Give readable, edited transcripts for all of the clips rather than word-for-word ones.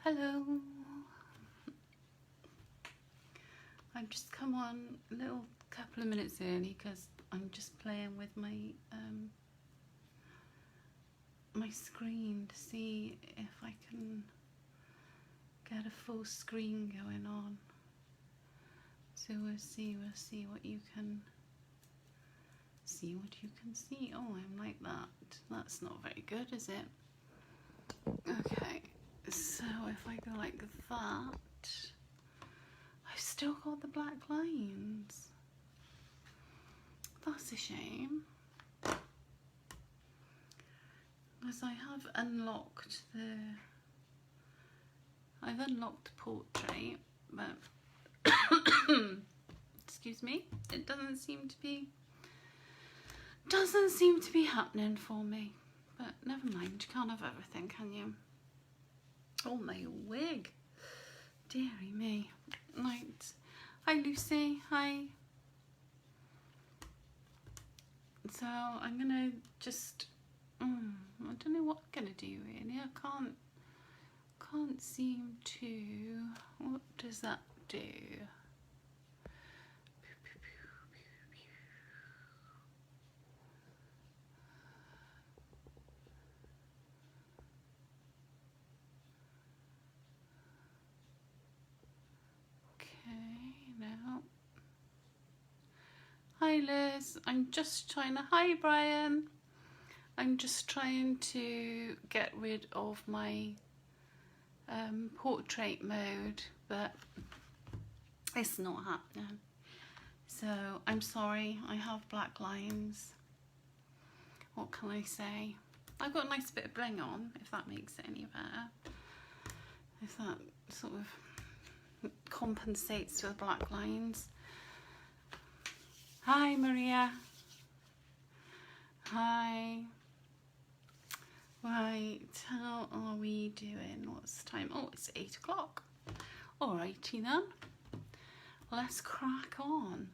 Hello. I've just come on a little couple of minutes early because I'm just playing with my my screen to see if I can get a full screen going on. So we'll see what you can see. Oh, I'm like that. That's not very good, is it? Okay, so if I go like that, I've still got the black lines. That's a shame. Because I've unlocked the portrait, but excuse me, it doesn't seem to be happening for me. But never mind, you can't have everything, can you? Oh, my wig. Dearie me. Right. Hi, Lucy. Hi. So I'm gonna just I don't know what I'm gonna do really. I can't seem to. What does that do? Now, hi Liz, I'm just trying to, hi Brian, I'm just trying to get rid of my portrait mode, but it's not happening, so I'm sorry. I have black lines. What can I say? I've got a nice bit of bling on, if that makes it any better, if that sort of compensates for the black lines. Hi Maria. Hi. Right, how are we doing? What's the time? Oh, it's 8 o'clock. Alrighty then. Let's crack on.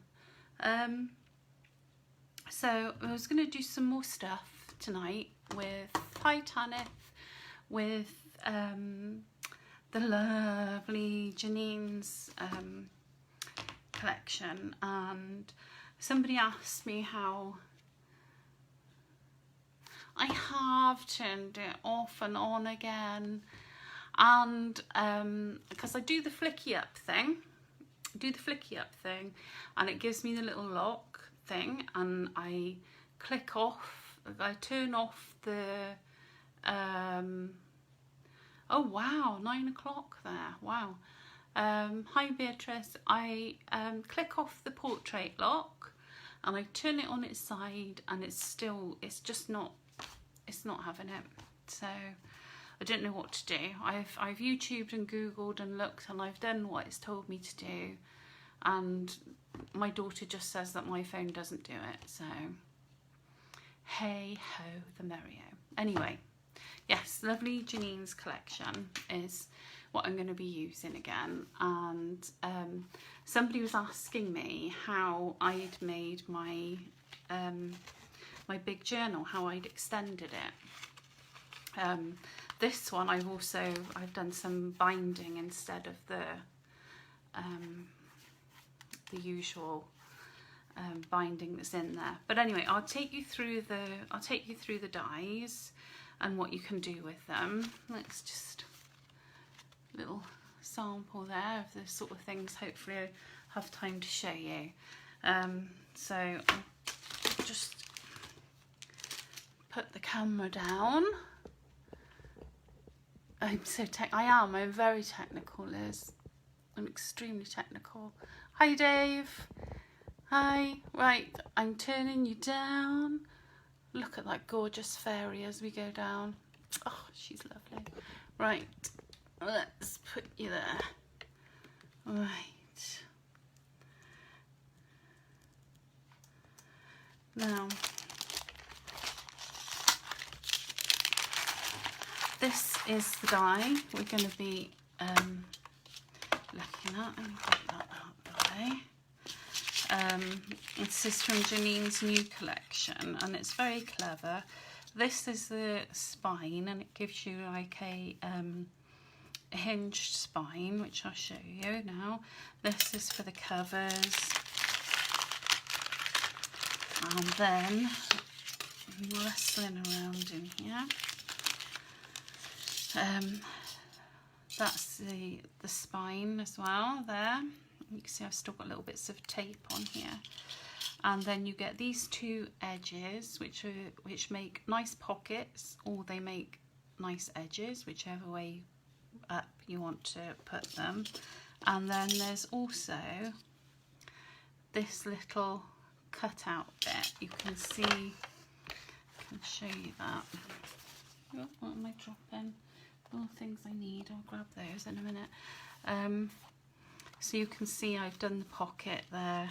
So I was going to do some more stuff tonight with Titanic, with the lovely Jenines collection, and somebody asked me how I have turned it off and on again, and because I do the flicky up thing, and it gives me the little lock thing, and I click off, I turn off the oh wow, 9 o'clock there, wow. Hi Beatrice, I click off the portrait lock and I turn it on its side, and it's just not, it's not having it. So I don't know what to do. I've YouTubed and Googled and looked, and I've done what it's told me to do, and my daughter just says that my phone doesn't do it, so hey ho, the merry-o. Anyway, yes, lovely Jenines collection is what I'm going to be using again, and somebody was asking me how I'd made my my big journal, how I'd extended it. This one I've done some binding instead of the usual binding that's in there. But anyway, I'll take you through the dies and what you can do with them. Let's just little sample there of the sort of things hopefully I have time to show you. So I'll just put the camera down. I'm very technical, Liz. I'm extremely technical. Hi Dave. Hi. Right, I'm turning you down. Look at that gorgeous fairy as we go down. Oh, she's lovely. Right, let's put you there. Right. Now, this is the die we're going to be looking at. Let me get that out of the way. This is from Jenines' new collection, and it's very clever. This is the spine, and it gives you like a hinged spine, which I'll show you now. This is for the covers, and then I'm rustling around in here. That's the spine as well there. You can see I've still got little bits of tape on here. And then you get these two edges, which make nice pockets, or they make nice edges, whichever way up you want to put them. And then there's also this little cutout bit. You can see, I can show you that. Oh, what am I dropping? All things I need. I'll grab those in a minute. So you can see I've done the pocket there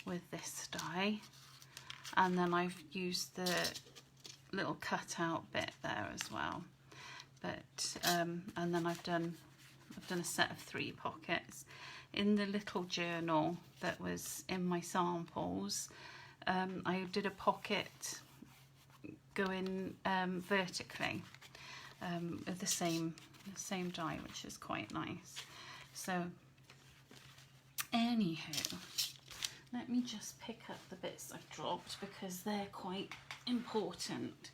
with this die, and then I've used the little cutout bit there as well. But and then I've done a set of 3 pockets. In the little journal that was in my samples, I did a pocket going vertically with the same die, which is quite nice. So anywho, let me just pick up the bits I've dropped because they're quite important.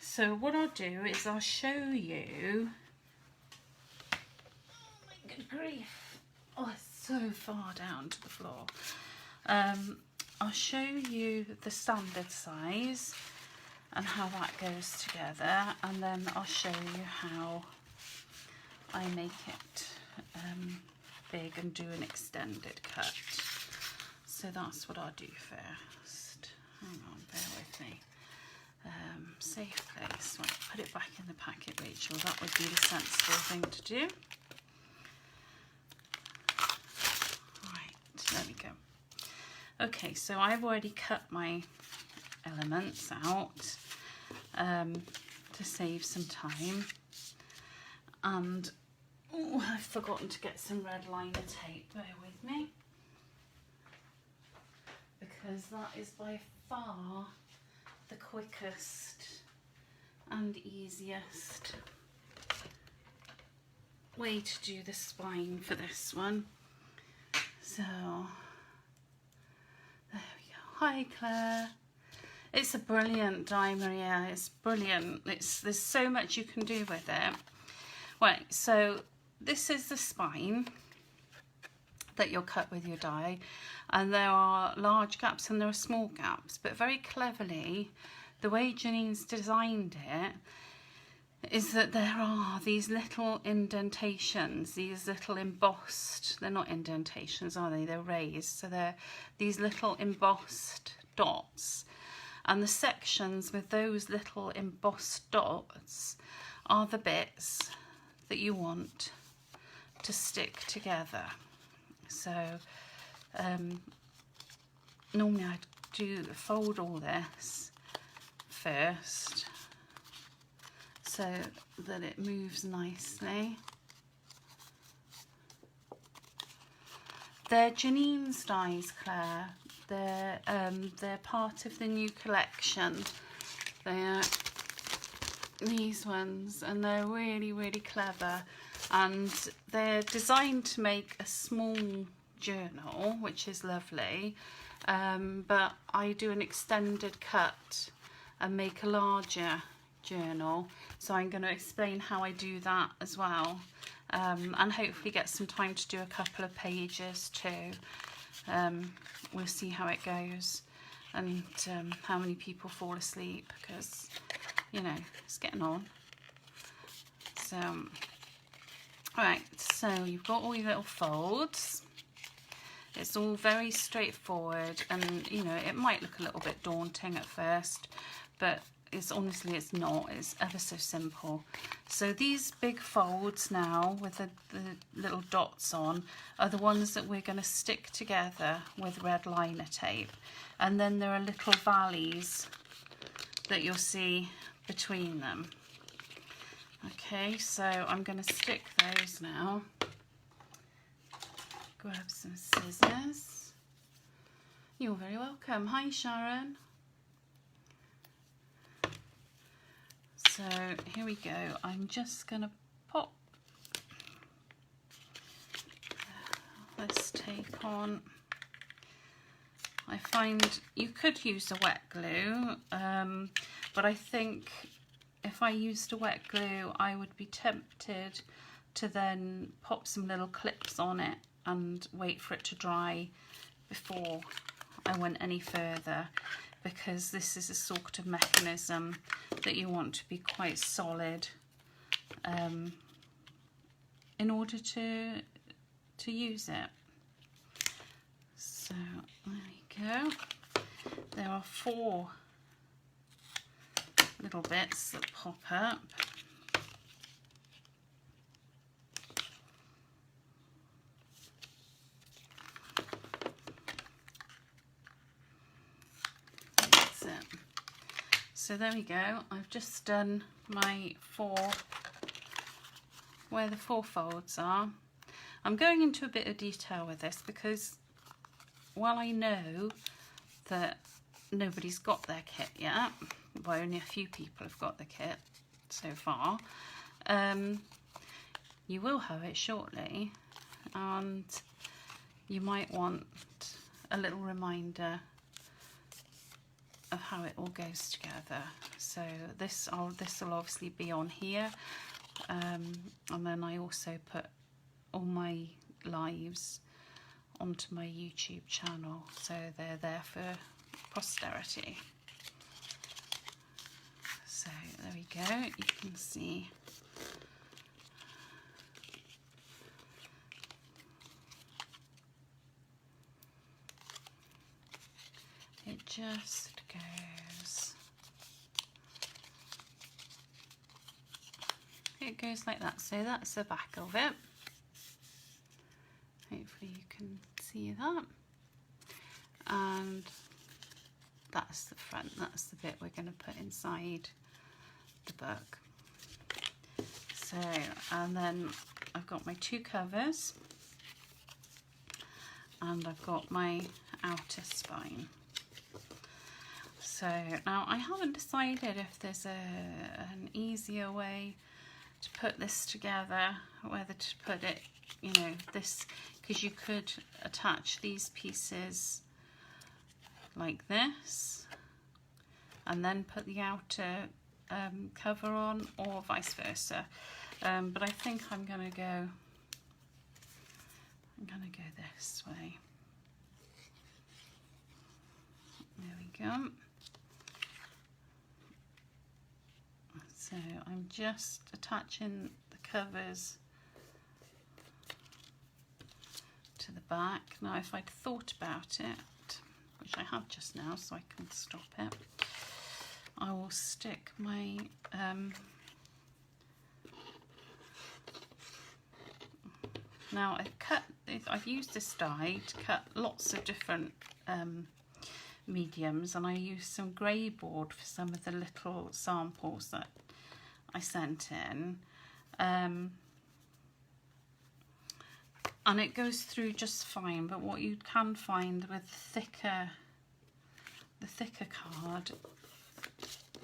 So what I'll do is I'll show you, oh my good grief, oh it's so far down to the floor. I'll show you the standard size and how that goes together, and then I'll show you how I make it big and do an extended cut. So that's what I'll do first. Hang on, bear with me. Safe place. Right, put it back in the packet, Rachel. That would be the sensible thing to do. Right, there we go. Okay, so I've already cut my elements out to save some time, and oh, I've forgotten to get some red liner tape. Bear with me, because that is by far the quickest and easiest way to do the spine for this one. So there we go. Hi Claire. It's a brilliant die, Maria. It's brilliant. There's so much you can do with it. Right, so this is the spine that you'll cut with your die, and there are large gaps and there are small gaps, but very cleverly the way Jenines designed it is that there are these little indentations, these little embossed, they're not indentations, are they? They're raised, so they're these little embossed dots. And the sections with those little embossed dots are the bits that you want to stick together. So normally I'd fold all this first so that it moves nicely. They're Jenines dies, Claire. They're part of the new collection. They're these ones, and they're really, really clever. And they're designed to make a small journal, which is lovely. But I do an extended cut and make a larger journal. So I'm going to explain how I do that as well. And hopefully get some time to do a couple of pages too. We'll see how it goes, and how many people fall asleep, because you know it's getting on. So alright, so you've got all your little folds. It's all very straightforward, and you know it might look a little bit daunting at first, but it's not. It's ever so simple. So these big folds now with the little dots on are the ones that we're going to stick together with red liner tape, and then there are little valleys that you'll see between them. Okay, so I'm going to stick those now. Grab some scissors. You're very welcome. Hi, Sharon. So here we go. I'm just going to pop this tape on. I find you could use a wet glue, but I think if I used a wet glue, I would be tempted to then pop some little clips on it and wait for it to dry before I went any further, because this is a sort of mechanism that you want to be quite solid in order to use it. So there we go. There are 4 little bits that pop up. That's it. So there we go. I've just done my 4, where the 4 folds are. I'm going into a bit of detail with this because while I know that nobody's got their kit yet, well, only a few people have got the kit so far, you will have it shortly, and you might want a little reminder of how it all goes together. So this will obviously be on here, and then I also put all my lives onto my YouTube channel, so they're there for posterity. So there we go, you can see it just goes, it goes like that. So that's the back of it. Hopefully you can see that, and that's the front. That's the bit we're going to put inside the book. So, and then I've got my 2 covers, and I've got my outer spine. So now I haven't decided if there's an easier way to put this together, whether to put it, you know, this, because you could attach these pieces like this and then put the outer cover on, or vice versa, but I think I'm gonna go this way. There we go. So I'm just attaching the covers to the back. Now if I'd thought about it, which I have just now so I can stop it, I will stick my now I've used this die to cut lots of different mediums, and I used some grey board for some of the little samples that I sent in, and it goes through just fine. But what you can find with the thicker card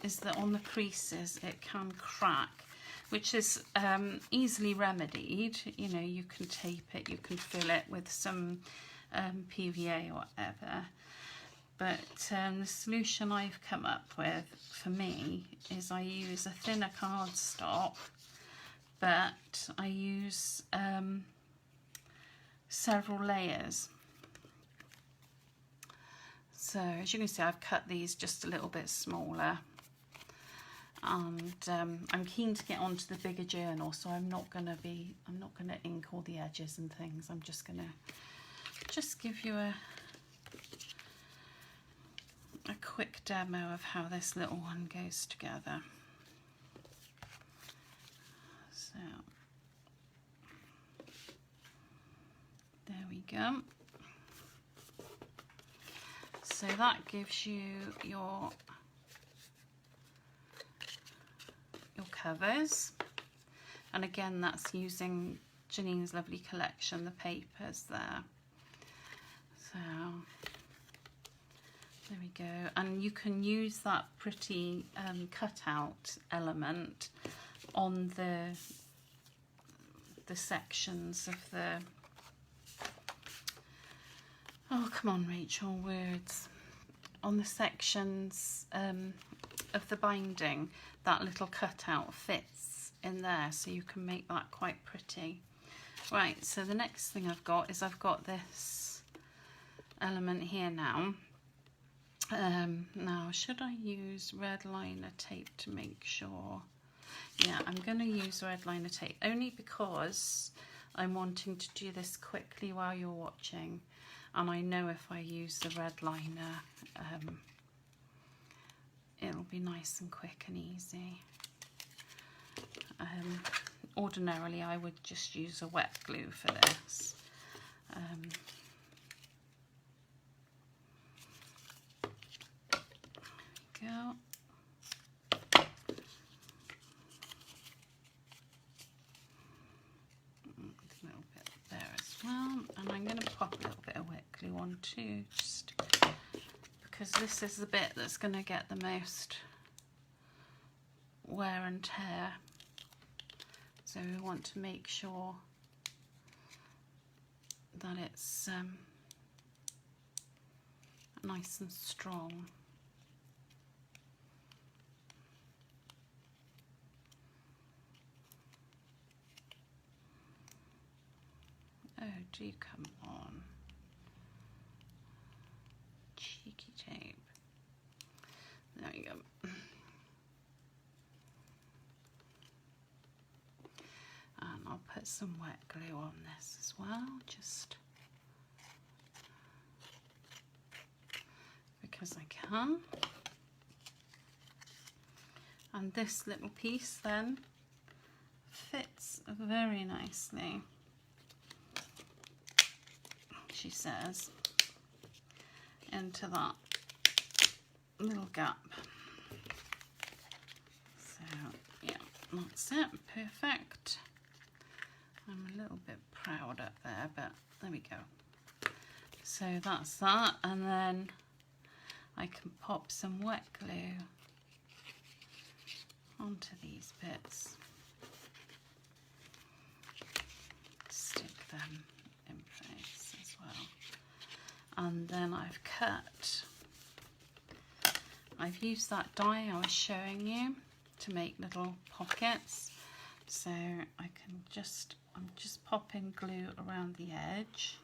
is that on the creases it can crack, which is easily remedied. You know, you can tape it, you can fill it with some PVA or whatever. But the solution I've come up with for me is I use a thinner cardstock, but I use several layers. So as you can see, I've cut these just a little bit smaller, and I'm keen to get onto the bigger journal, so I'm not going to ink all the edges and things. I'm just going to give you a quick demo of how this little one goes together. So there we go. So that gives you your covers. And again, that's using Jenines' lovely collection, the papers there. So there we go. And you can use that pretty cutout element on the sections of the, oh come on Rachel, words, on the sections of the binding. That little cutout fits in there, so you can make that quite pretty. Right, so the next thing I've got is I've got this element here now. Now, should I use red liner tape to make sure? Yeah, I'm going to use red liner tape only because I'm wanting to do this quickly while you're watching, and I know if I use the red liner it'll be nice and quick and easy. Ordinarily I would just use a wet glue for this. Go. A little bit there as well, and I'm going to pop a little bit of wet glue on too, just because this is the bit that's going to get the most wear and tear, so we want to make sure that it's nice and strong. Oh, do come on. Cheeky tape. There we go. And I'll put some wet glue on this as well, just because I can. And this little piece then fits very nicely, she says, into that little gap. So yeah, that's it, perfect. I'm a little bit proud up there, but there we go. So that's that, and then I can pop some wet glue onto these bits, stick them in place as well. And then I've used that die I was showing you to make little pockets, so I'm just popping glue around the edge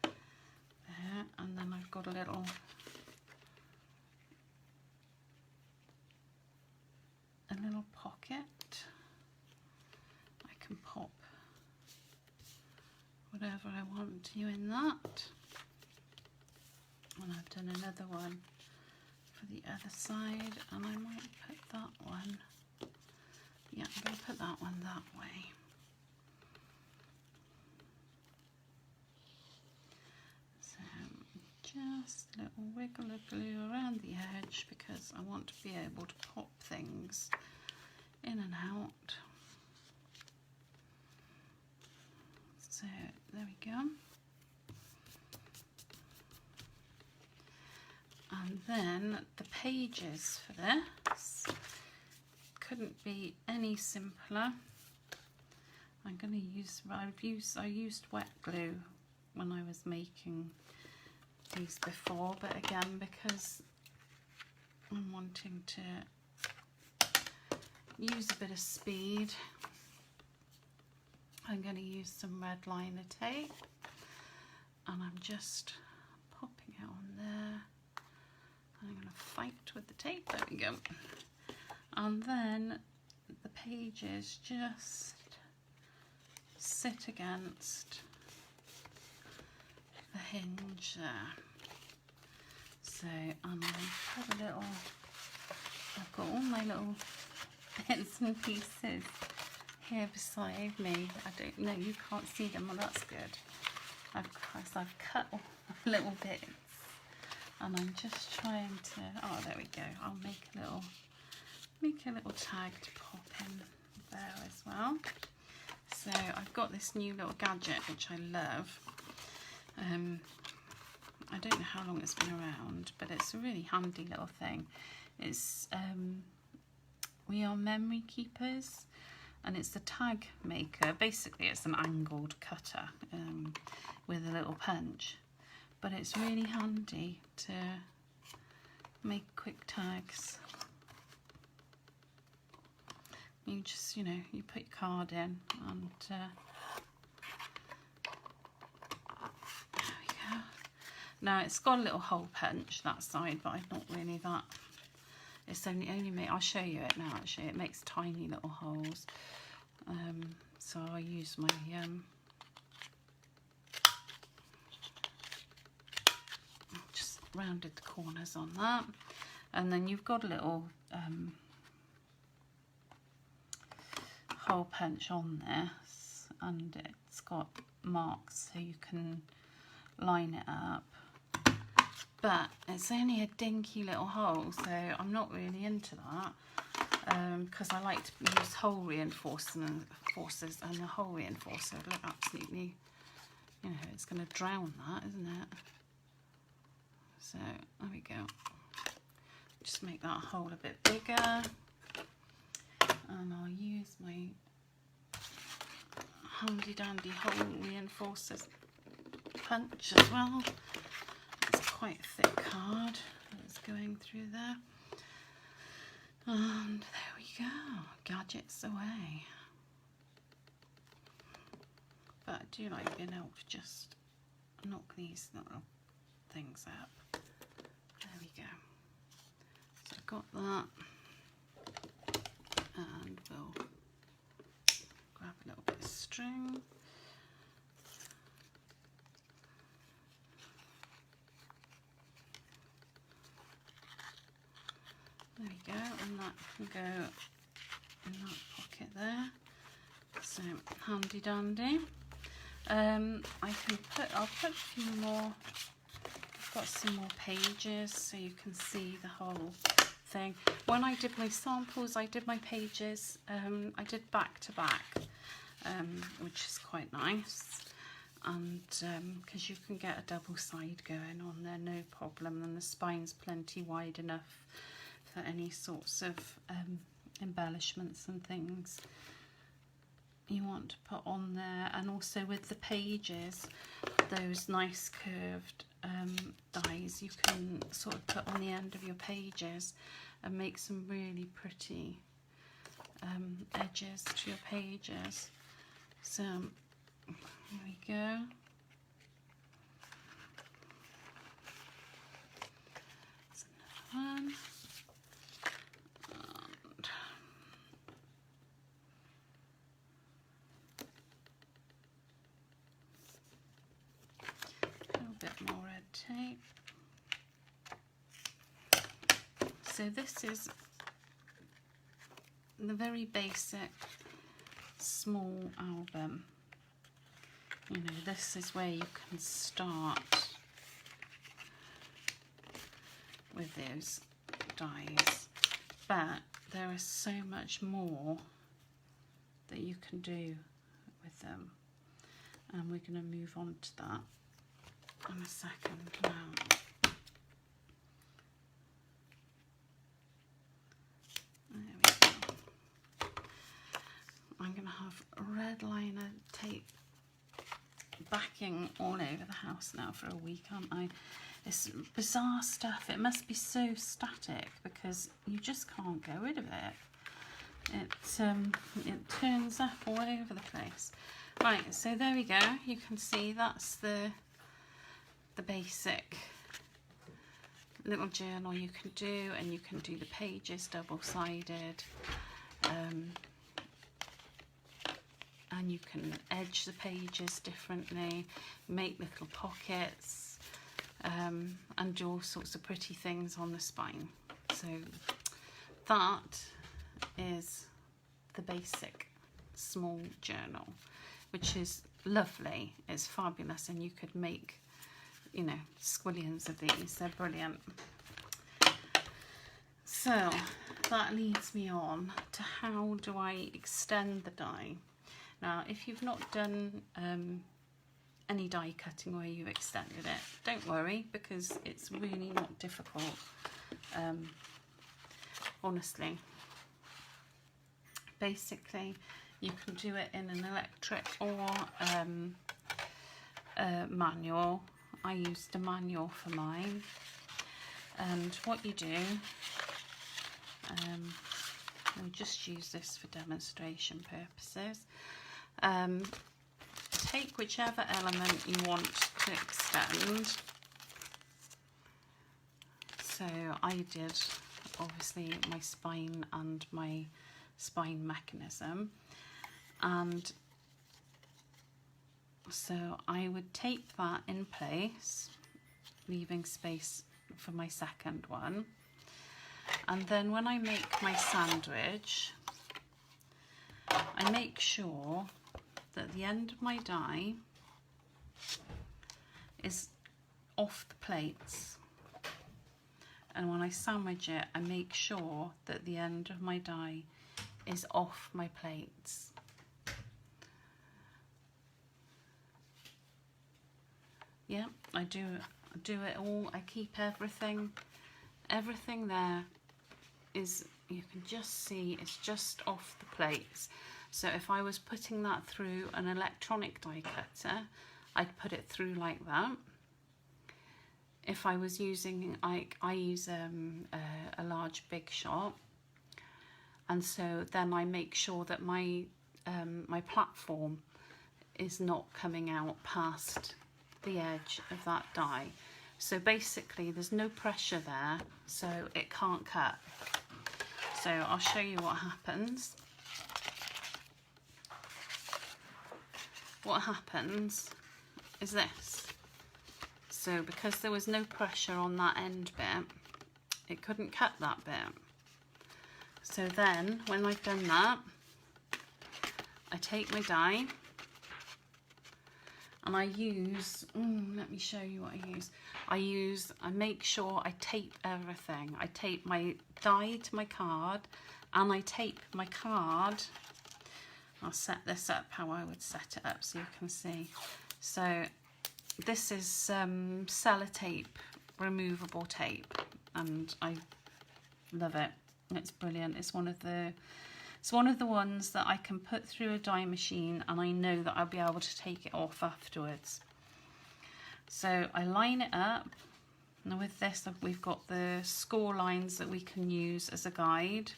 there, and then I've got a little pocket. I can pop whatever I want to in that, and I've done another one for the other side, and I might put that one, yeah, I'm going to put that one that way. So just a little wiggle of glue around the edge because I want to be able to pop things in and out. So there we go. And then the pages for this couldn't be any simpler. I'm going to use, I used wet glue when I was making these before, but again, because I'm wanting to use a bit of speed, I'm going to use some red liner tape, and I'm just popping it on there. I'm going to fight with the tape, there we go. And then the pages just sit against the hinge there. So, and I'll put a little, I've got all my little bits and pieces here beside me. I don't know, you can't see them, well that's good. I've cut all little bits, and I'm just trying to, oh there we go, I'll make make a little tag to pop in there as well. So I've got this new little gadget which I love. I don't know how long it's been around, but it's a really handy little thing. It's We Are Memory Keepers, and it's the tag maker. Basically it's an angled cutter with a little punch, but it's really handy to make quick tags. You just, you put your card in and there we go. Now it's got a little hole punch that side, but I'm not really that. It's only I'll show you it now actually. It makes tiny little holes. So I use my just rounded the corners on that, and then you've got a little hole punch on this, and it's got marks so you can line it up, but it's only a dinky little hole, so I'm not really into that, because I like to use hole reinforcers, and the hole reinforcer would look absolutely, it's going to drown that, isn't it? So there we go. Just make that hole a bit bigger, and I'll use my handy dandy hole reinforcers punch as well. It's quite a thick card that's going through there. And there we go, gadgets away. But I do like being able to just knock these little things up. There we go. So I've got that, and we'll grab a little bit of string. There we go, and that can go in that pocket there. So handy dandy. I'll put a few more. I've got some more pages so you can see the whole thing. When I did my samples, I did my pages. I did back to back, which is quite nice. And because you can get a double side going on there, no problem, and the spine's plenty wide enough for any sorts of embellishments and things you want to put on there. And also with the pages, those nice curved dies you can sort of put on the end of your pages and make some really pretty edges to your pages. So here we go. That's another one. Bit more red tape. So this is the very basic small album. This is where you can start with those dies, but there is so much more that you can do with them, and we're going to move on to that in a second now. There we go. I'm going to have red liner tape backing all over the house now for a week, aren't I? It's bizarre stuff. It must be so static because you just can't get rid of it. It turns up all over the place. Right, so there we go. You can see that's the basic little journal you can do, and you can do the pages double-sided, and you can edge the pages differently, make little pockets, and do all sorts of pretty things on the spine. So that is the basic small journal, which is lovely. It's fabulous, and you could make squillions of these. They're brilliant. So that leads me on to how do I extend the die. Now, if you've not done any die cutting where you've extended it, don't worry, because it's really not difficult, honestly. Basically, you can do it in an electric or manual. I used a manual for mine. And what you do, we'll just use this for demonstration purposes. Take whichever element you want to extend. So I did obviously my spine and my spine mechanism, and so I would tape that in place, leaving space for my second one. And then when I make my sandwich, I make sure that the end of my die is off the plates, and when I sandwich it, I make sure that the end of my die is off my plates. Yeah, I do it all. I keep everything there is, you can just see it's just off the plates. So if I was putting that through an electronic die cutter, I'd put it through like that. If I was using, I use a large Big Shot, and so then I make sure that my my platform is not coming out past the edge of that die. So basically there's no pressure there, so it can't cut. So I'll show you what happens. What happens is this. So because there was no pressure on that end bit, it couldn't cut that bit. So then when I've done that, I take my die and I use, let me show you what I use. I make sure I tape everything. I tape my die to my card, and I tape my card. I'll set this up how I would set it up so you can see. So this is sellotape, removable tape, and I love it. It's brilliant. It's one of the ones that I can put through a die machine, and I know that I'll be able to take it off afterwards. So I line it up. Now with this, we've got the score lines that we can use as a guide.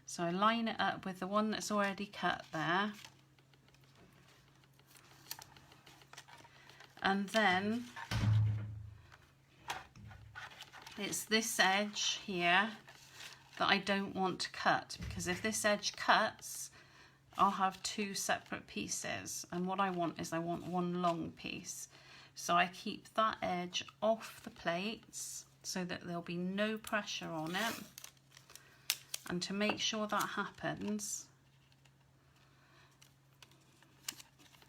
So I line it up with the one that's already cut there. And then it's this edge here that I don't want to cut, because if this edge cuts, I'll have two separate pieces, and what I want is I want one long piece. So I keep that edge off the plates so that there'll be no pressure on it. And to make sure that happens,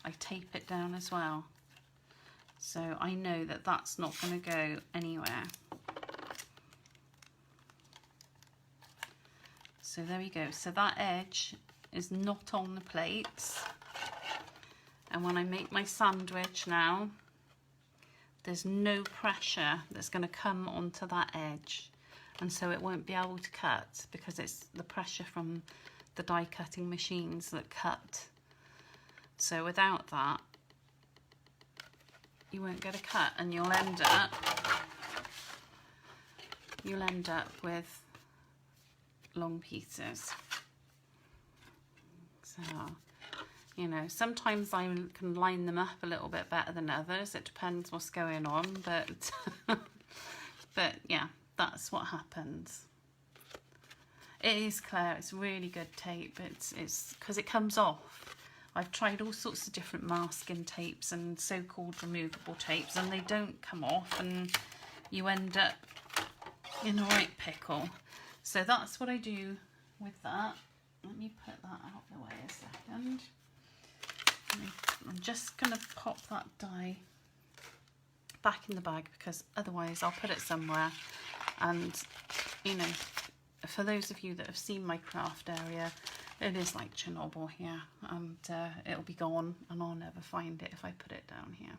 I tape it down as well. So I know that that's not going to go anywhere. So there we go. So that edge is not on the plates. And when I make my sandwich now, there's no pressure that's going to come onto that edge. And so it won't be able to cut, because it's the pressure from the die cutting machines that cut. So without that, you won't get a cut, and you'll end up with long pieces. So, you know, sometimes I can line them up a little bit better than others. It depends what's going on, but but yeah, that's what happens. It is clear. It's really good tape. It's because it comes off. I've tried all sorts of different masking tapes and so-called removable tapes, and they don't come off, and you end up in a right pickle. So that's what I do with that. Let me put that out of the way a second. I'm just going to pop that die back in the bag, because otherwise I'll put it somewhere and, you know, for those of you that have seen my craft area, it is like Chernobyl here, and it'll be gone and I'll never find it if I put it down here.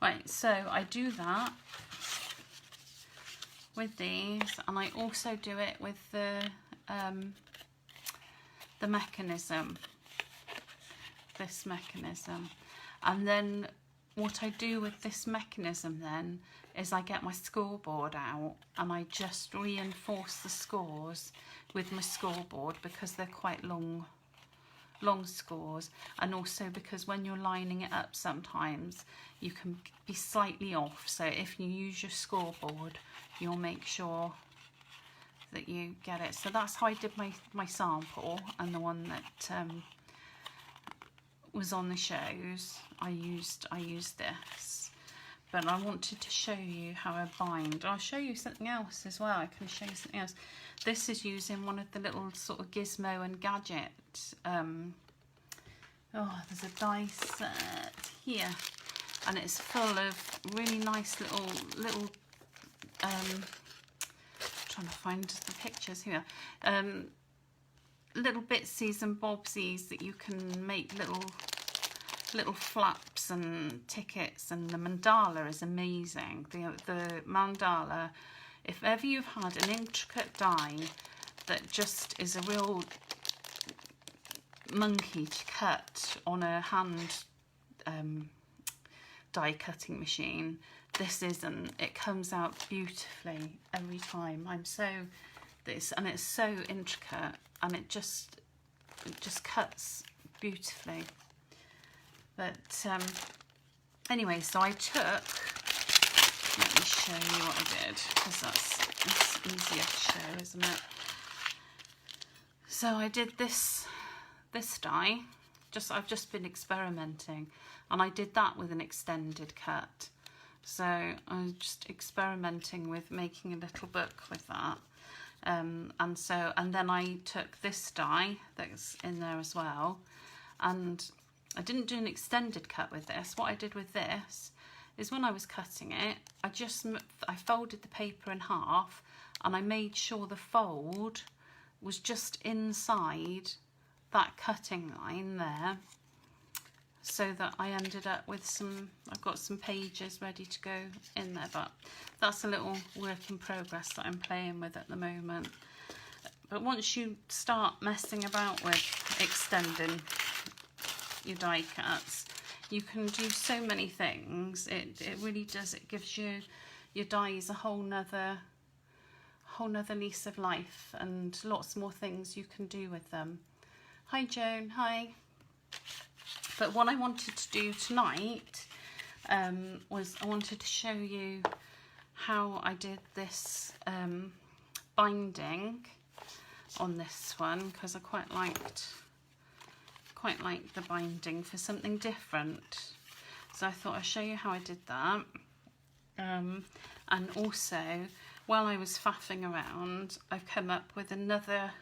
Right, so I do that with these, and I also do it with the mechanism, this mechanism. And then what I do with this mechanism then is I get my scoreboard out and I just reinforce the scores with my scoreboard, because they're quite long scores, and also because when you're lining it up sometimes you can be slightly off, so if you use your scoreboard you'll make sure that you get it. So that's how I did my sample, and the one that was on the shows, I used this. But I wanted to show you how I bind. I'll show you something else as well. I can show you something else. This is using one of the little sort of gizmo and gadget. Oh, there's a die set here, and it's full of really nice little trying to find the pictures here. Little bitsies and bobsies that you can make little flaps and tickets, and the mandala is amazing. The mandala, if ever you've had an intricate die that just is a real monkey to cut on a hand die cutting machine, this isn't. It comes out beautifully every time. And it's so intricate, and it just cuts beautifully. But anyway, so I took, let me show you what I did, because it's easier to show, isn't it? So I did this die, I've just been experimenting, and I did that with an extended cut. So I was just experimenting with making a little book with that. And then I took this die that's in there as well, and I didn't do an extended cut with this. What I did with this is, when I was cutting it, I folded the paper in half, and I made sure the fold was just inside that cutting line there, so that I ended up with I've got some pages ready to go in there, but that's a little work in progress that I'm playing with at the moment. But once you start messing about with extending your die cuts, you can do so many things. It really does. It gives your dies a whole nother lease of life, and lots more things you can do with them. Hi Joan, hi. But what I wanted to do tonight was I wanted to show you how I did this binding on this one, because I quite liked the binding for something different. So I thought I'd show you how I did that. And also, while I was faffing around, I've come up with another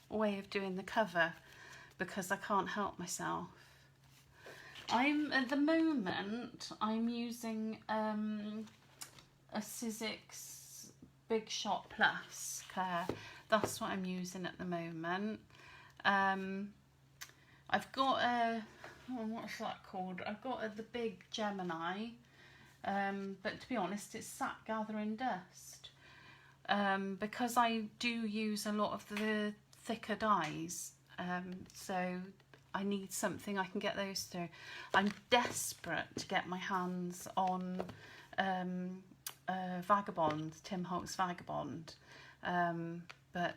way of doing the cover, because I can't help myself. At the moment I'm using a Sizzix Big Shot Plus Claire. That's what I'm using at the moment. I've got what's that called? I've got the big Gemini, but to be honest, it's sat gathering dust, because I do use a lot of the thicker dies, so I need something I can get those through. I'm desperate to get my hands on Vagabond, Tim Holt's Vagabond, but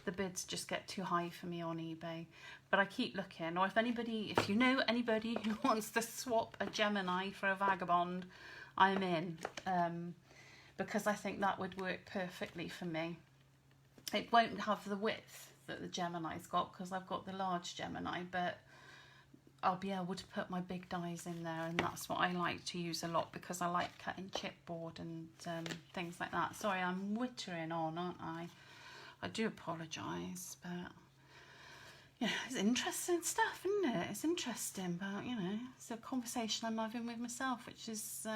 the bids just get too high for me on eBay. But I keep looking, or if you know anybody who wants to swap a Gemini for a Vagabond, I'm in, because I think that would work perfectly for me. It won't have the width that the Gemini's got, because I've got the large Gemini, but I'll be able to put my big dies in there, and that's what I like to use a lot, because I like cutting chipboard and things like that. Sorry, I'm wittering on, aren't I? I do apologise, but yeah, it's interesting stuff, isn't it? It's interesting, but you know, it's a conversation I'm having with myself, which is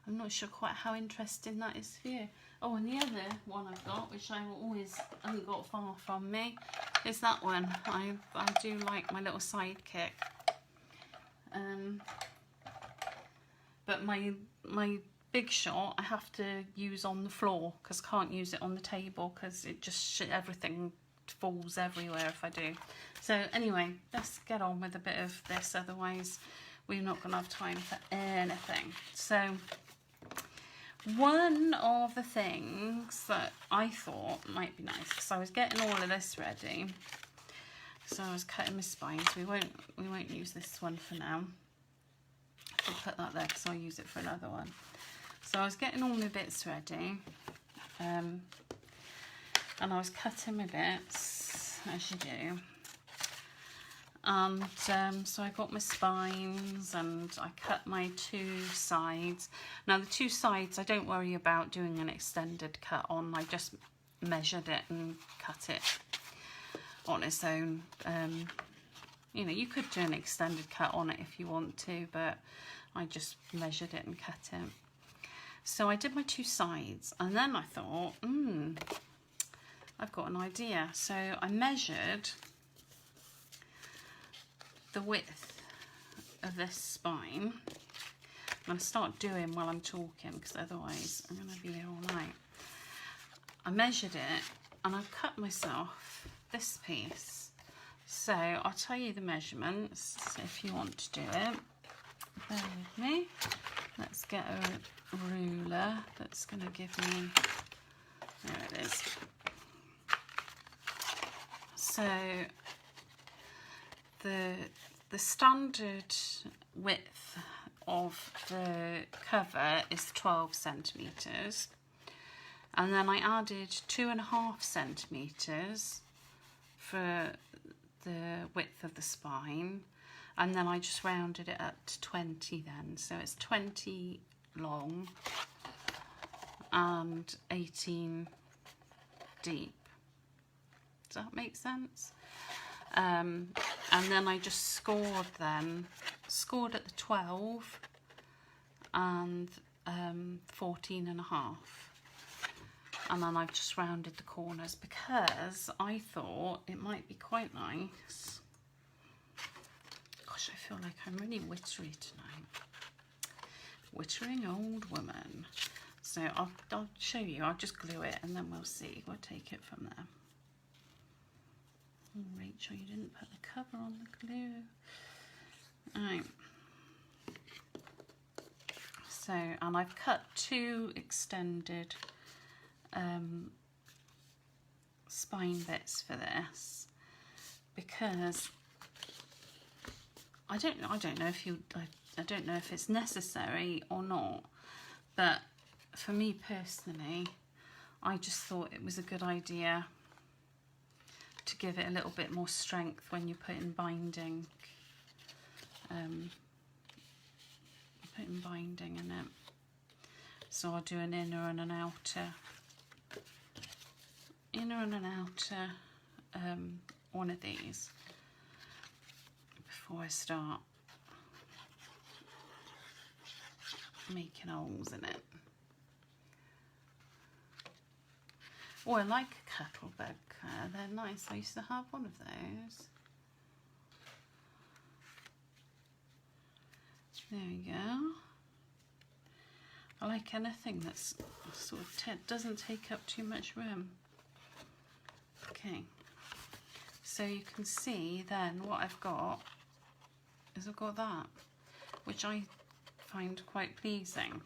I'm not sure quite how interesting that is for you. Oh, and the other one I've got, which I always haven't got far from me, is that one. I do like my little sidekick. But my big shot I have to use on the floor because I can't use it on the table because it just everything falls everywhere if I do. So anyway, let's get on with a bit of this, otherwise we're not going to have time for anything. So one of the things that I thought might be nice, because I was getting all of this ready, so I was cutting my spines. We won't use this one for now. I'll put that there because I'll use it for another one. So I was getting all my bits ready, and I was cutting my bits, as you do. And so I got my spines and I cut my two sides. Now the two sides I don't worry about doing an extended cut on. I just measured it and cut it on its own. You know, you could do an extended cut on it if you want to, but I just measured it and cut it. So I did my two sides, and then I thought, I've got an idea. So I measured the width of this spine. I'm going to start doing while I'm talking because otherwise I'm going to be here all night. I measured it and I've cut myself this piece. So I'll tell you the measurements if you want to do it. Bear with me. Let's get a ruler that's going to give me, there it is. So the standard width of the cover is 12 centimetres, and then I added 2.5 centimetres for the width of the spine, and then I just rounded it up to 20 then, so it's 20 long and 18 deep. Does that make sense? And then I just scored at the 12 and 14.5, and then I've just rounded the corners because I thought it might be quite nice. Gosh, I feel like I'm really wittery tonight. Wittering old woman. So I'll show you, I'll just glue it and then we'll see, we'll take it from there. Oh, Rachel, you didn't put the cover on the glue. Alright. So, and I've cut two extended spine bits for this because I don't know if it's necessary or not, but for me personally, I just thought it was a good idea to give it a little bit more strength when you're putting binding, in it. So I'll do an inner and an outer, one of these before I start making holes in it. Oh, I like a Kettlebell. They're nice. I used to have one of those. There we go. I like anything that's sort of doesn't take up too much room. Okay. So you can see then what I've got is I've got that, which I find quite pleasing.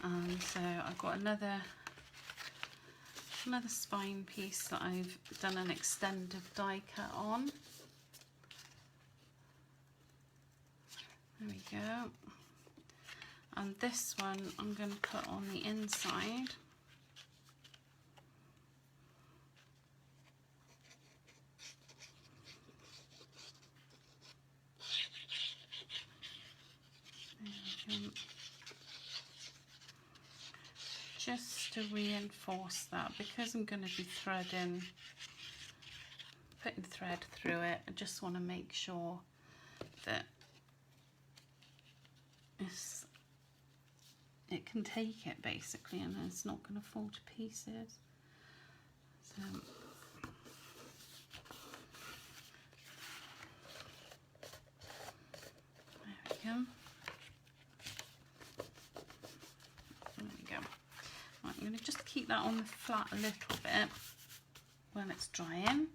And so I've got another spine piece that I've done an extended die cut on. There we go. And this one I'm going to put on the inside. There we go. Just to reinforce that, because I'm going to be putting thread through it, I just want to make sure that it can take it basically, and it's not going to fall to pieces. So there we go. There we go. Right, I'm going to just keep that on the flat a little bit when it's drying,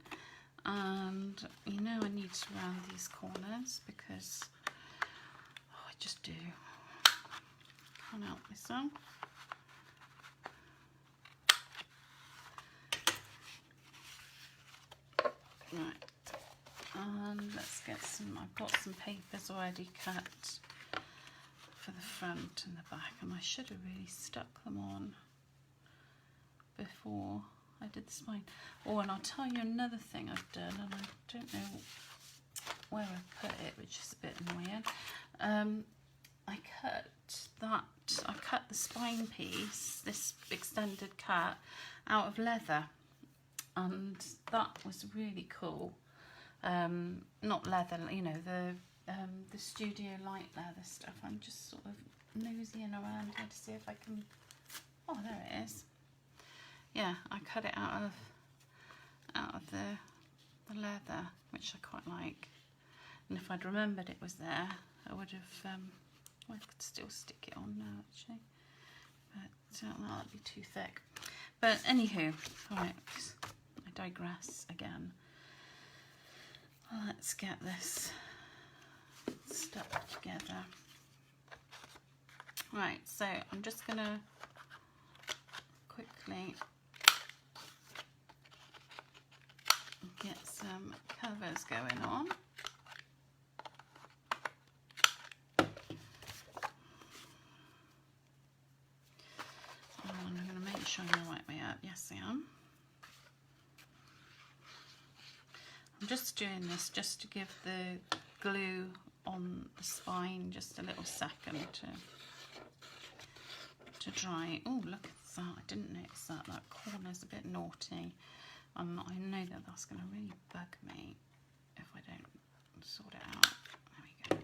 and you know I need to round these corners because I just do. Can't help myself. Right, and let's get some, I've got some papers already cut for the front and the back, and I should have really stuck them on before I did the spine. Oh, and I'll tell you another thing I've done, and I don't know where I put it, which is a bit annoying. I cut the spine piece, this extended cut, out of leather, and that was really cool. Not leather, you know, the studio light leather stuff. I'm just sort of nosying around here to see if I can. Oh, there it is. Yeah, I cut it out of the leather, which I quite like. And if I'd remembered it was there, I would have. I could still stick it on now, actually, but that'd be too thick. But anywho, right, I digress again. Let's get this stuck together. Right, so I'm just gonna quickly get some covers going on. I'm going to make sure I'm the right way up. Yes, I am. I'm just doing this just to give the glue on the spine just a little second to dry. Oh, look at that. I didn't notice that. That corner's a bit naughty. I know that that's going to really bug me if I don't sort it out. There we go.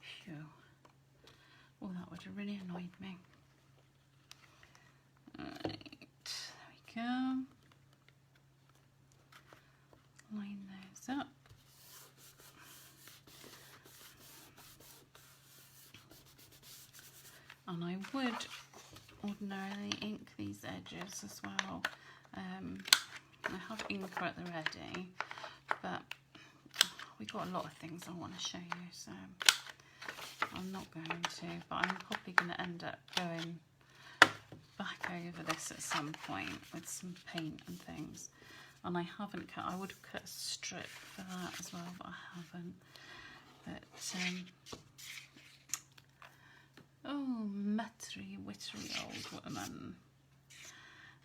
Phew. Oh, that would have really annoyed me. Right, there we go. Line those up. And I would ordinarily ink these edges as well. I have inker at the ready, but we've got a lot of things I want to show you, so I'm not going to, but I'm probably going to end up going back over this at some point with some paint and things. And I haven't cut, I would have cut a strip for that as well, but I haven't. But oh, muttery wittery old woman.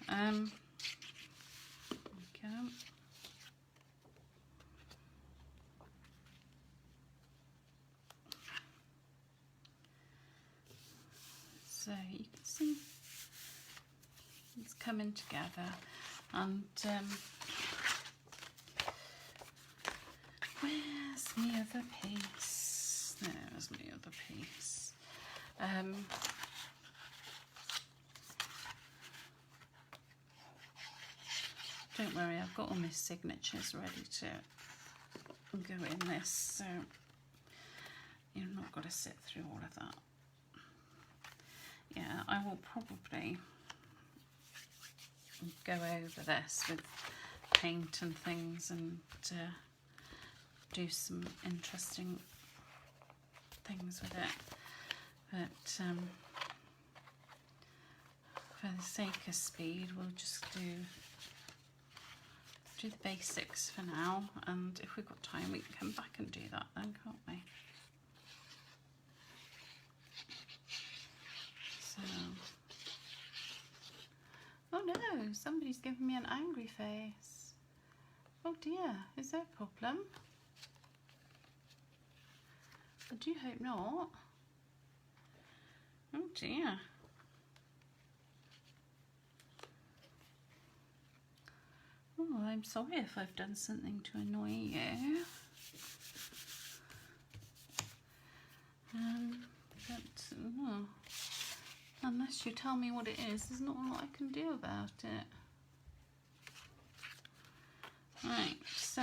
Okay. So you can see it's coming together, and where's my other piece? There's my other piece. Don't worry, I've got all my signatures ready to go in this, so you've not got to sit through all of that. Yeah, I will probably go over this with paint and things and do some interesting things with it, but for the sake of speed we'll just do the basics for now, and if we've got time we can come back and do that then, can't we? So, oh no, somebody's giving me an angry face. Oh dear, is there a problem? I do hope not. Oh dear. Oh, I'm sorry if I've done something to annoy you. unless you tell me what it is, there's not a lot I can do about it. Right, so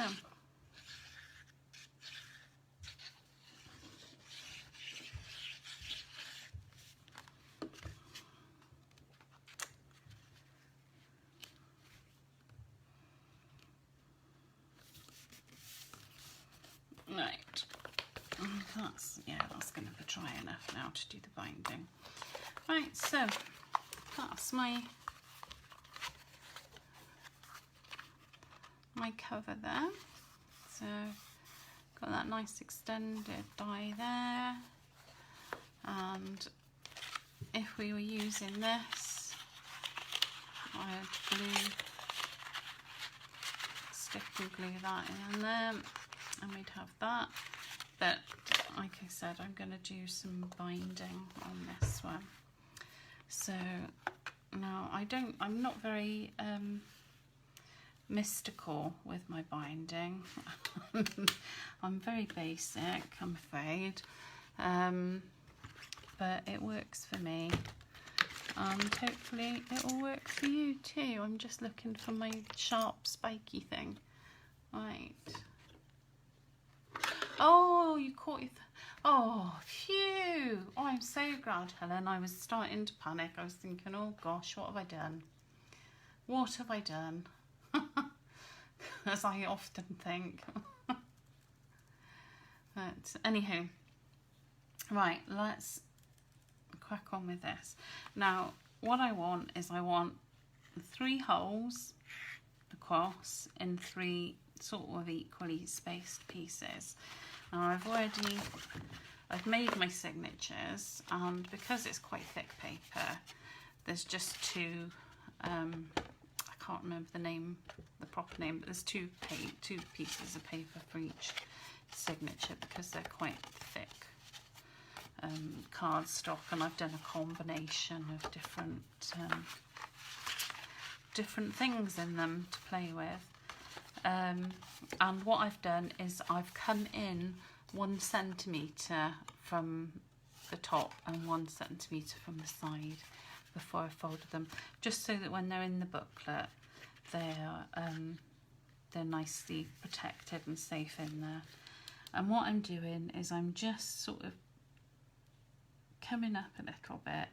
right, that's going to be dry enough now to do the binding. Right, so that's my cover there. So got that nice extended die there, and if we were using this, I'd stick and glue that in there, and we'd have that. But like I said, I'm going to do some binding on this one. So now I'm not very mystical with my binding. I'm very basic, I'm afraid, but it works for me, and hopefully it will work for you too. I'm just looking for my sharp spiky thing. Right. Oh, you caught your oh, phew. Oh, I'm so glad, Helen. I was starting to panic. I was thinking, oh gosh, what have I done? What have I done? As I often think. But anyhow, right, let's crack on with this. Now, what I want is 3 holes across in 3 sort of equally spaced pieces. Now I've made my signatures, and because it's quite thick paper, there's just 2 I can't remember the proper name, but there's 2 pieces of paper for each signature, because they're quite thick cardstock, and I've done a combination of different things in them to play with. And what I've done is I've come in 1 centimetre from the top and 1 centimetre from the side before I folded them, just so that when they're in the booklet, they're nicely protected and safe in there. And what I'm doing is I'm just sort of coming up a little bit.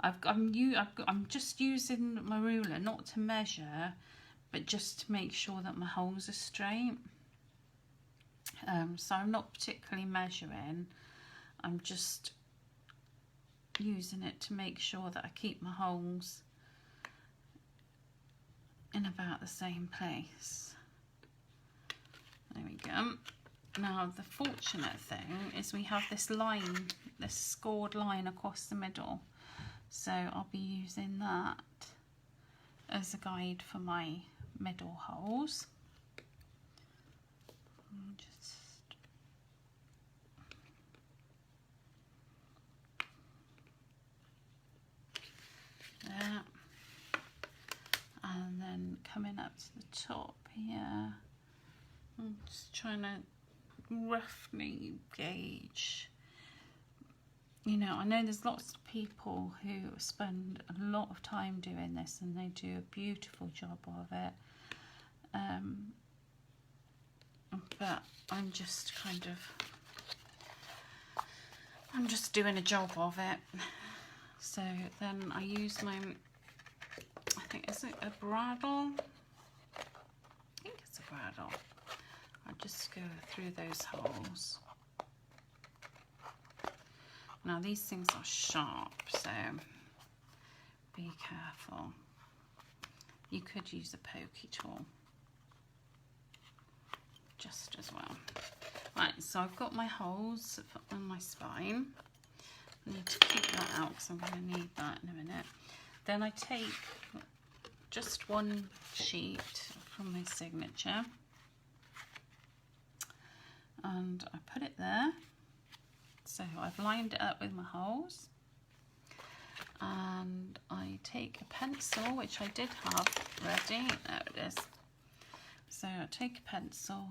I'm just using my ruler, not to measure, but just to make sure that my holes are straight. So I'm not particularly measuring, I'm just using it to make sure that I keep my holes in about the same place. There we go. Now the fortunate thing is we have this line, this scored line across the middle, so I'll be using that as a guide for my middle holes. Just there, and then coming up to the top here, I'm just trying to roughly gauge. You know, I know there's lots of people who spend a lot of time doing this, and they do a beautiful job of it. But I'm just doing a job of it. So then I use my, I think, is it a bradawl? I think it's a bradawl. I just go through those holes. Now these things are sharp, so be careful. You could use a pokey tool just as well. Right, so I've got my holes on my spine. I need to keep that out because I'm going to need that in a minute. Then I take just 1 sheet from my signature and I put it there. So I've lined it up with my holes, and I take a pencil, which I did have ready. There it is. So I take a pencil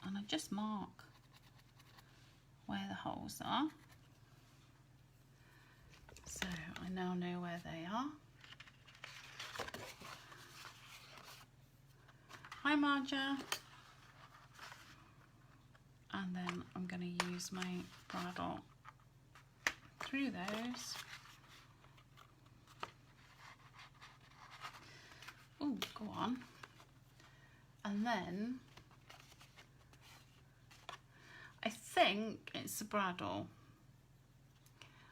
and I just mark where the holes are. So I now know where they are. Hi Marja. And then I'm going to use my bradawl through those. Oh, go on. And then I think it's a bradawl.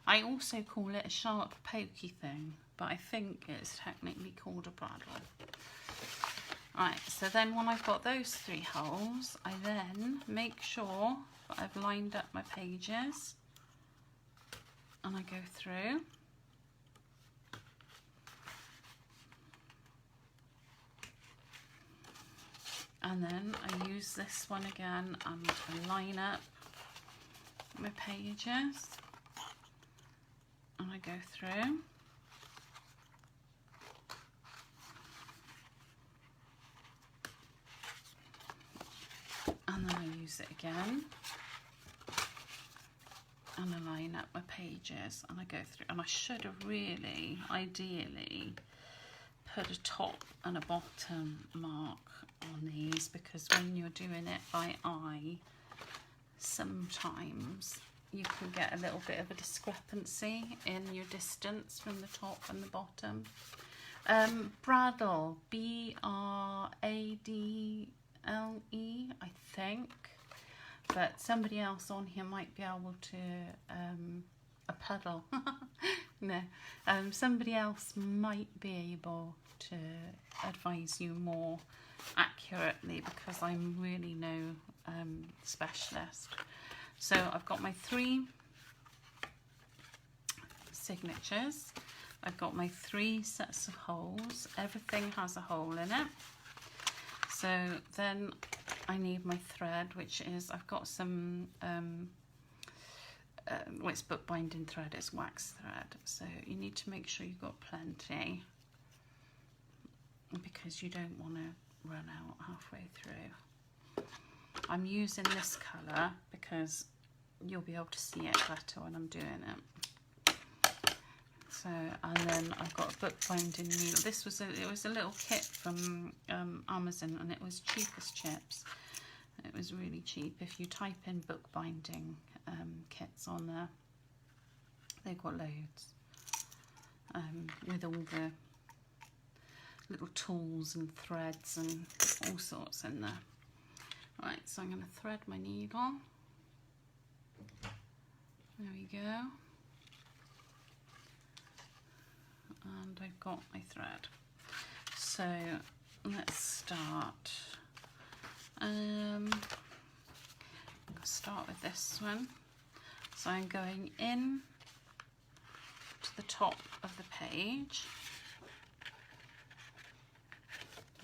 I also call it a sharp pokey thing, but I think it's technically called a bradawl. Right, so then when I've got those 3 holes, I then make sure that I've lined up my pages and I go through. And then I use this one again and I line up my pages and I go through. And then I use it again and I line up my pages and I go through, and I should have really ideally put a top and a bottom mark on these, because when you're doing it by eye sometimes you can get a little bit of a discrepancy in your distance from the top and the bottom. Bradawl, B-R-A-D-L-E, I think, but somebody else on here might be able to, a puddle, no, somebody else might be able to advise you more accurately, because I'm really no specialist. So I've got my 3 signatures, I've got my 3 sets of holes, everything has a hole in it. So then I need my thread, which is, I've got some, well, it's bookbinding thread, it's wax thread, so you need to make sure you've got plenty, because you don't want to run out halfway through. I'm using this colour because you'll be able to see it better when I'm doing it. So, and then I've got a bookbinding needle. This was it was a little kit from Amazon, and it was cheap as chips. It was really cheap. If you type in bookbinding kits on there, they've got loads with all the little tools and threads and all sorts in there. Right, so I'm going to thread my needle. There we go. And I've got my thread. So let's start. I'm going to start with this one. So I'm going in to the top of the page.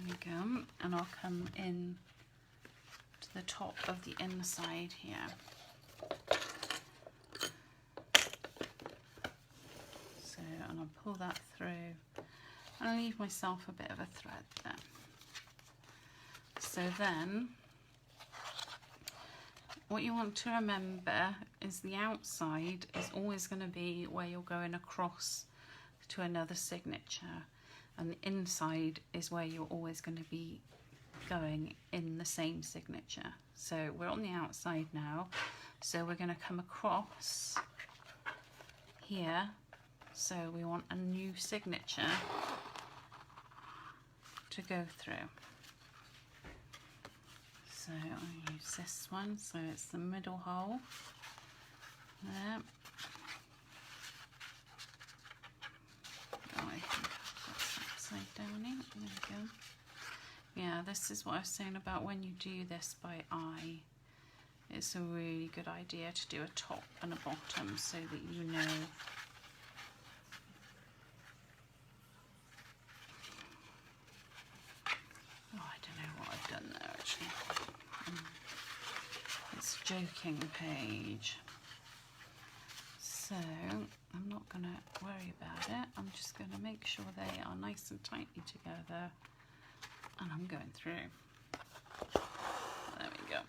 There we go. And I'll come in to the top of the inside here. So, and I'll pull that through and leave myself a bit of a thread there. So then, what you want to remember is the outside is always going to be where you're going across to another signature, and the inside is where you're always going to be going in the same signature. So we're on the outside now, so we're going to come across here, so we want a new signature to go through. So I'll use this one, so it's the middle hole there. Oh, I think I've got it upside down here. There we go. Yeah, this is what I was saying about when you do this by eye. It's a really good idea to do a top and a bottom so that you know. Oh, I don't know what I've done there actually. It's a joking page. So I'm not going to worry about it. I'm just going to make sure they are nice and tightly together. And I'm going through. There we go.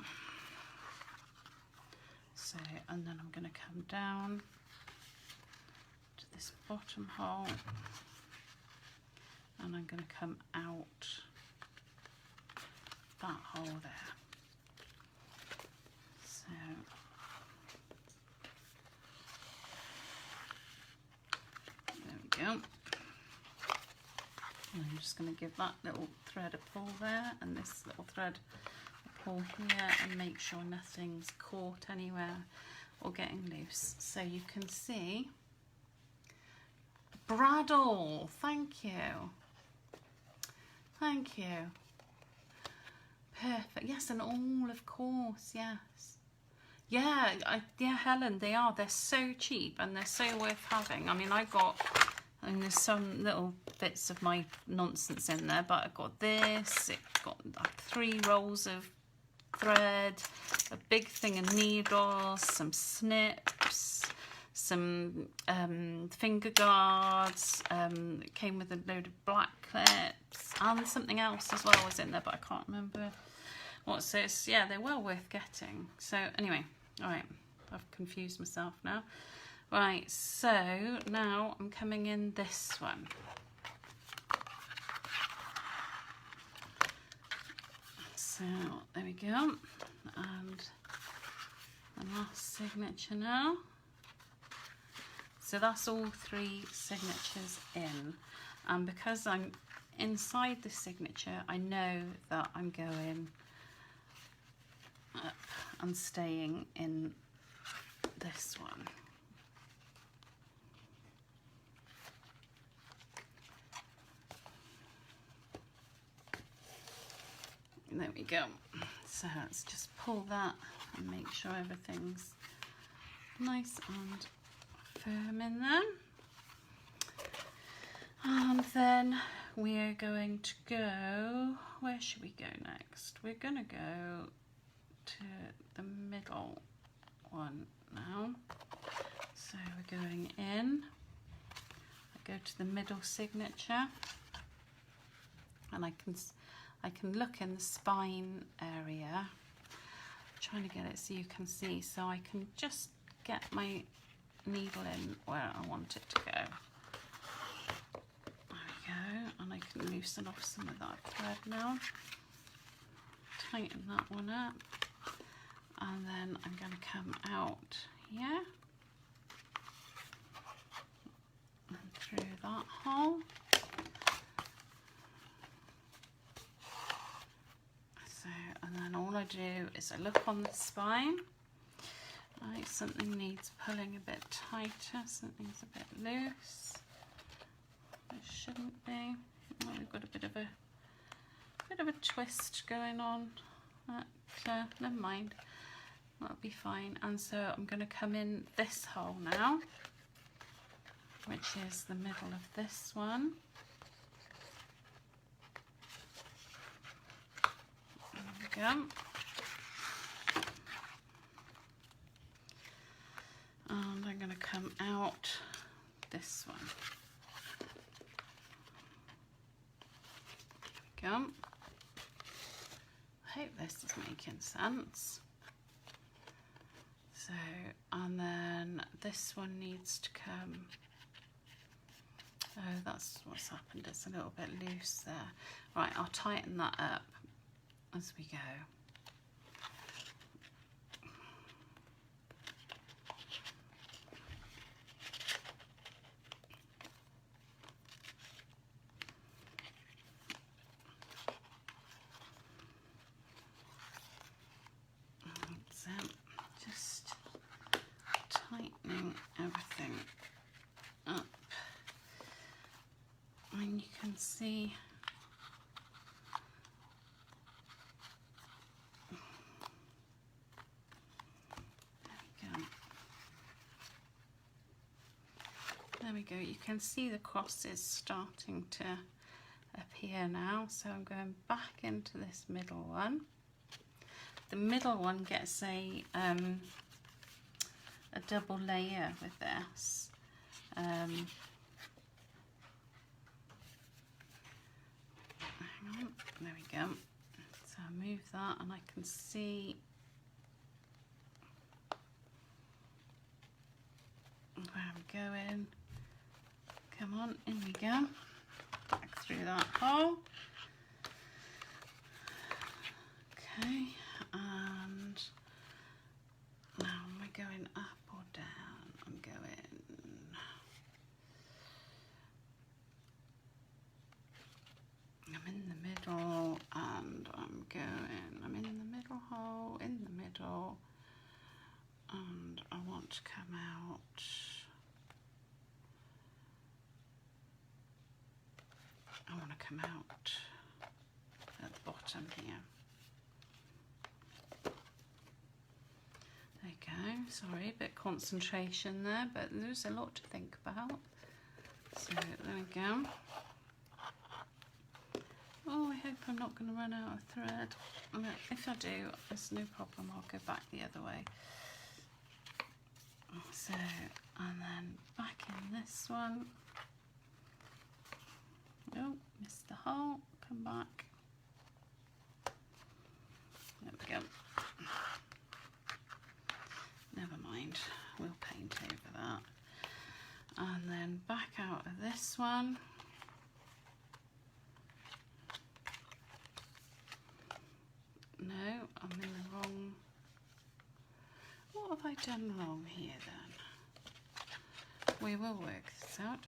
So, and then I'm going to come down to this bottom hole, and I'm going to come out that hole there. So there we go. And I'm just going to give that little thread a pull there, and this little thread a pull here, and make sure nothing's caught anywhere or getting loose. So you can see, Bradle, thank you. Thank you. Perfect. Yes, and all, of course, yes. Yeah, yeah, Helen, they are. They're so cheap and they're so worth having. I mean, and there's some little bits of my nonsense in there, but I got this. It got like 3 rolls of thread, a big thing of needles, some snips, some finger guards. It came with a load of black clips and something else as well was in there, but I can't remember what. So it's, yeah, they're well worth getting. So anyway, all right, I've confused myself now. Right, so now I'm coming in this one. So there we go, and the last signature now. So that's all 3 signatures in, and because I'm inside the signature, I know that I'm going up and staying in this one. There we go. So let's just pull that and make sure everything's nice and firm in there. And then we are going to go, where should we go next? We're going to go to the middle one now. So we're going in. I go to the middle signature, and I can look in the spine area. I'm trying to get it so you can see, so I can just get my needle in where I want it to go. There we go, and I can loosen off some of that thread now. Tighten that one up, and then I'm going to come out here and through that hole. So, and then all I do is I look on the spine. Right, something needs pulling a bit tighter, something's a bit loose. It shouldn't be. Oh, we've got a bit of a twist going on, but never mind, that'll be fine. And so I'm going to come in this hole now, which is the middle of this one. There we go. And I'm going to come out this one. There we go. I hope this is making sense. So, and then this one needs to come. Oh, that's what's happened. It's a little bit loose there. Right, I'll tighten that up as we go. Just tightening everything up, and you can see there we go. You can see the crosses starting to appear now, so I'm going back into this middle one. The middle one gets a double layer with this. Hang on, there we go. So I move that and I can see where I'm going. Come on, in we go. Back through that hole. Okay, and now am I going up or down? I'm in the middle, and I'm in the middle hole, in the middle, and I want to come out. I want to come out at the bottom here. There you go. Sorry, a bit of concentration there, but there's a lot to think about. So there we go. Oh, I hope I'm not going to run out of thread. If I do, it's no problem. I'll go back the other way. So, and then back in this one. Oh, missed the hole. Come back. There we go. Never mind. We'll paint over that. And then back out of this one. No, I'm in the wrong. What have I done wrong here then? We will work this out.